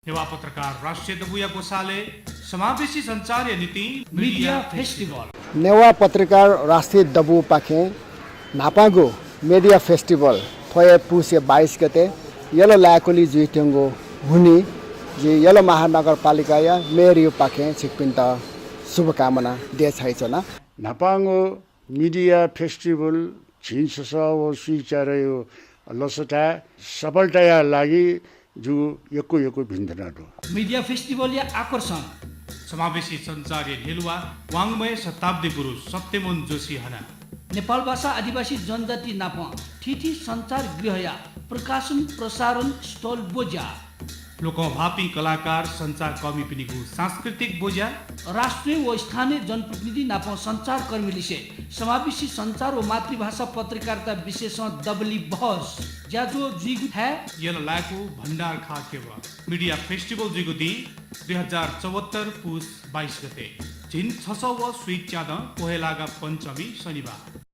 नेवा पत्रकार राष्ट्रिय दबुया गोसाले समावेशी संचार नीति मिडिया फेस्टिभल नेवा पत्रकार राष्ट्रिय दबु पाखे नापागो मिडिया फेस्टिभल थोय पुसे 22 गते यलो लाकोली जुइटेंगो हुनी जे यलो महानगरपालिका या मेयर यो पाखे छिकपिन्त शुभकामना दे छैछना नापागो मिडिया फेस्टिभल छिन्सस व सुइचारयो लसटा सफलताया लागि जो यको भिन्दनाडो मिडिया फेस्टिभल या आकर्षण समावेशी संचार हेलुवा वाङ्मय शताब्दी पुरुष सत्यमोहन जोशी हना नेपाल भाषा आदिवासी जनजाति नापा ठिठी संचार गृह या प्रकाशन प्रसारण स्टल बोजा लोकभापी कलाकार संचार कर्मी पिनिगु सांस्कृतिक बोजा राष्ट्रिय व स्थानीय जनप्रतिनिधि नापा संचार कर्मीले से समावेशी संचार व मातृभाषा पत्रकारिता विशेषण दबली बहस ज्याजो जिगु है यला लाको भण्डार खाकेवा मिडिया फेस्टिभल जिगु दि 2074 पुस 22 गते जिन 600 व स्वीट च्याद पोहेलागा पञ्चमी शनिबार